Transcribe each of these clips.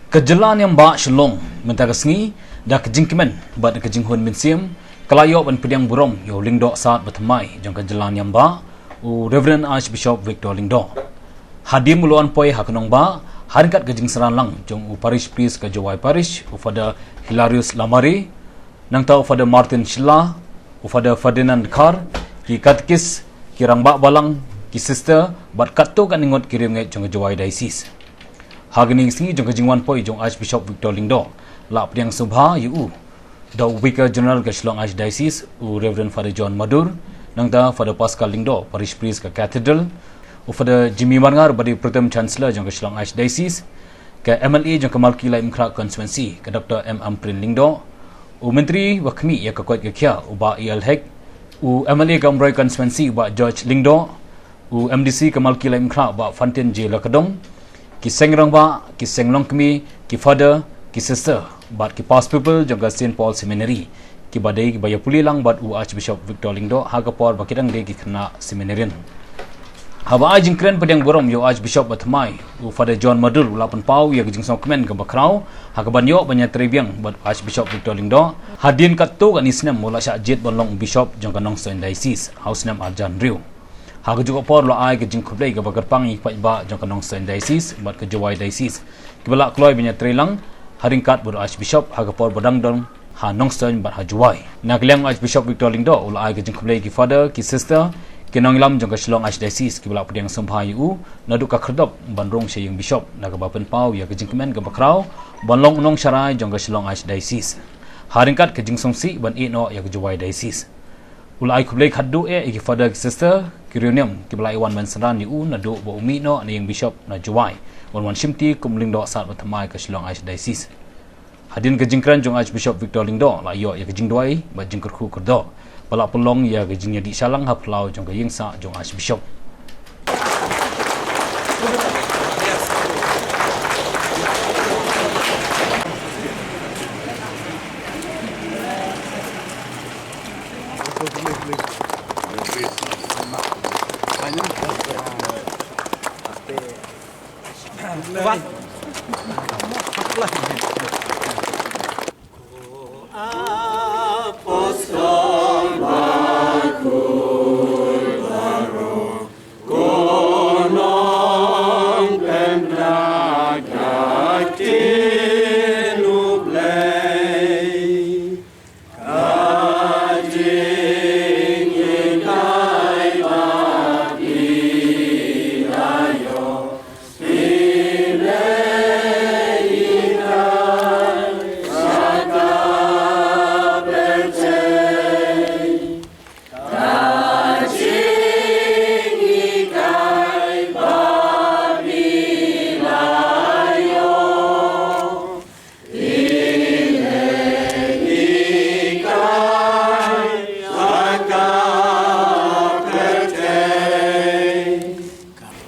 Kejelan yang ba Shillong mentara sengi dah ke Jingkmen bat ke Jinghun bin Sim kelayo ban Pdiang Burom yo Lyngdoh saat bertemai jong kejelan yang ba Reverend Archbishop Victor Lyngdoh hadir muluan poi hakenong ba Ryngkat ke Jingseran lang jong parish priest ke Jawai parish ufada Hilarius Lamari nang tau ufada Martin Shilla ufada Ferdinand Kar ki katkis kirang ba balang ki sister bat katto kan ingot kirim ngai jong Jawai diocese Hagning singi jong kajingwan poi jong Archbishop Victor Lyngdoh la Pdiang subha yu da Vicar General ke Shillong Archdiocese Reverend Father John Madur nang da Father Pascal Lyngdoh parish priest ke Cathedral Father Jimmy Marngar badi Protem Chancellor jong ke Shillong Archdiocese ke MLA jong ke Malki Lai Mkhra Constituency ke Dr. M. Amprin Lyngdoh Menteri Wakmi ya ke kuat ke kia uba EL Hek MLA ke Umroy Constituency uba George Lyngdoh MDC ke Malki Lai Mkhra uba Fantin J. Lakadong ki sengrang ba ki senglong kmi ki father ki sister bat ki past people jong St. Paul Seminary ki badai ki baya puli lang bat Archbishop Victor Lyngdoh hagapor bakidang de ki kena seminarian haba Jingkmen Pdiang Burom yo Archbishop batmai Father John Madur ulapan pau ya Jingkmen ke bakrau hagaban yo banya trebiang bat Archbishop Victor Lyngdoh hadin katto kan isnem mula sya jet bonlong bishop jong kanong Saint Diocese house name Arjan Riu Haga juga por lo ai ke Jingkmen ke bagarpang ipat ba jong kanong Saint Diocese bat ke Jawai Diocese kibala kloy banya trelang Ryngkat bur Archbishop haga por bodang dong ha nong Saint bat ha Jawai nagliang Archbishop Victor Lyngdoh ula ai ke Jingkmen ki father ki sister kinong lam jong ke Shillong Archdiocese kibala Pdiang sembah yu nadu ka kherdop bandrong seyeng bishop naga bapen pau ya ke Jingkmen ke bakrau bonlong nong syarai jong ke Shillong Archdiocese Ryngkat ke Jingsongsi ban no ya ke Jawai Diocese ulai kublai khaddu ki father ki sister kironium kiblai wan man saran yu nadu bo umi no ni yang bishop na Jawai wan shimti kum Lyngdoh saat bertemai ke Shillong Archdiocese hadin ke Jingkren jong Archbishop Victor Lyngdoh la yo ya ke Jingdoi ba Jingkerku kerdo balak pelong ya ke Jingnya di Salang haplau jong ke Yingsa jong Archbishop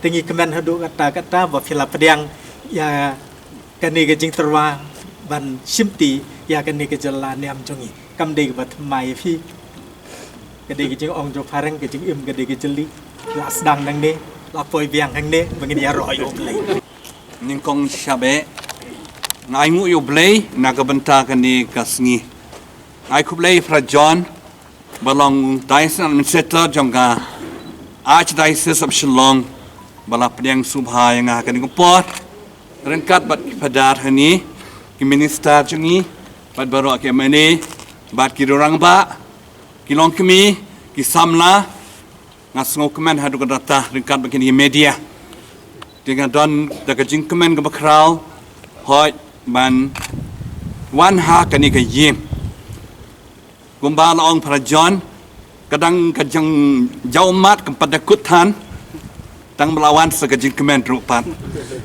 Tinggi kemen hadu kata-kata bahwa fila Pdiang ya kani ke jing terwa ban simti ya kani ke jalan yang jongi kam de bat mai phi kade ke jing ong jo pareng ke jing im kade ke jeli la sedang nang ne la poi biang hang ne bangin ya roy oblei ning kong shabe ngai ngu yo blei na ka benta kani kasngi ai ku blei fra John balong diocese administrator jongga Archdiocese of Shillong bala Pdiang subha yang akan dikumpul Ryngkat bat padar hani ki minister jungi bat baru ke mani bat ki dorang ba ki long kemi ki samla ngasngo kemen hadu kadata Ryngkat bakini media dengan don daga Jingkmen ke bakrau hoi ban wan ha kani ke yim gumbala ong para John kadang kajang jaumat kepada kutan tang melawan sega Jingkmen rupat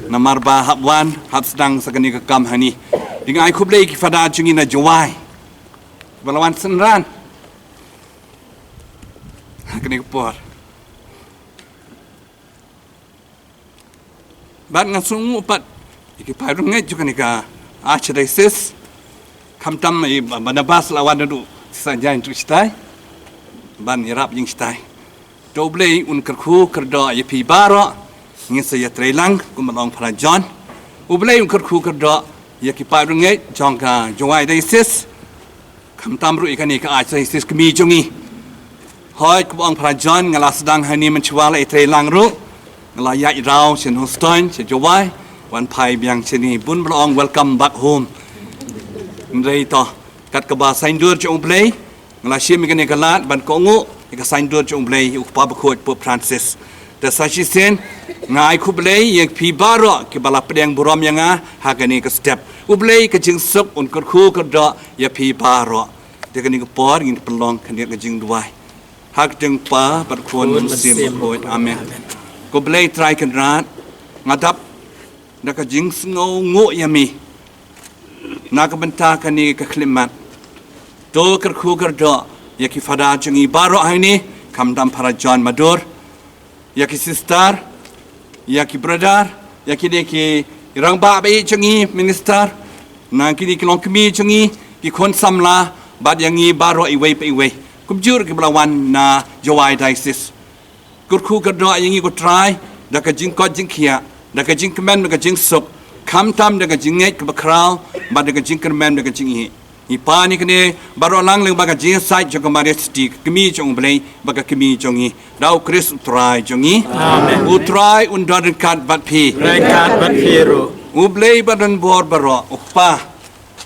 namar ba habwan hab sedang segani kekam hani dengan ai kublai ki fada jungi na Jawai melawan senran kini kepor bat ngasung upat iki pairung ngai juga nika Archdiocese kamtam mai banabas lawan dulu saja untuk stai ban irap jing stai doble un kerku kerdo ye pi baro ngisa ya trelang kumalong para John uble un kerku kerdo ya ki pa rungai jongka jowai dai sis kham tam ru ikani ka ai sis kmi jongi hoi ku ang prajon ngala sedang hani mencuala itre lang ru ngala ya irau chen hostain che jowai wan pai biang cheni bun blong welcome back home ndrei to kat ka ba sain dur chong play ngala shim ikani kalat ban kongu ka sain dur chong play u pa ba khot po Francisแต่สัจเซนงายคุบเลยยังพีบารอกิบลาPdiang Buromยังหากนี่ก็สเต็ปอุบเลยก็จึงซุบอุนกดคู่กดดอยาพีบารอเด็กนี่ก็ปอดยินปลองคันเดียก็จึงด้วยหากจึงป้าปัดควรมันเสียมโอยอาเมนกุบเลยไตรกันรัดงาดับนักจึงสงงูยามีนักบันทาคันนี่ก็คลิมัดโตกดคู่กดดอยากิฟาดาจึงอีบารอให้นี่คำดำพระจอนมาดูyaki sister, yaki brother, yaki deki irang ba be chungi minister, na kini kilong kemi chungi ki kon samla bad yangi baro iwe pe iwe. Kumjur ki belawan na jawai diocese. Kurku kerdo yangi ko try, da ka jing kot jing kia, da ka Jingkmen da ka jing sok, kam tam da ka jinget ke bakrau, bad da ka Jingkmen da ka jingi. Ipa ni kene baro lang leng baga jing site jong kamare stick kemi jong blai baga kemi jongi dau Chris utrai jongi amen utrai undar Ryngkat bat pi Ryngkat bat pi ro ublai badan bor baro upa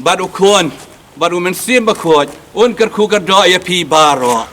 bad ukon badu men sim bakot un ker ku ker do ya pi baro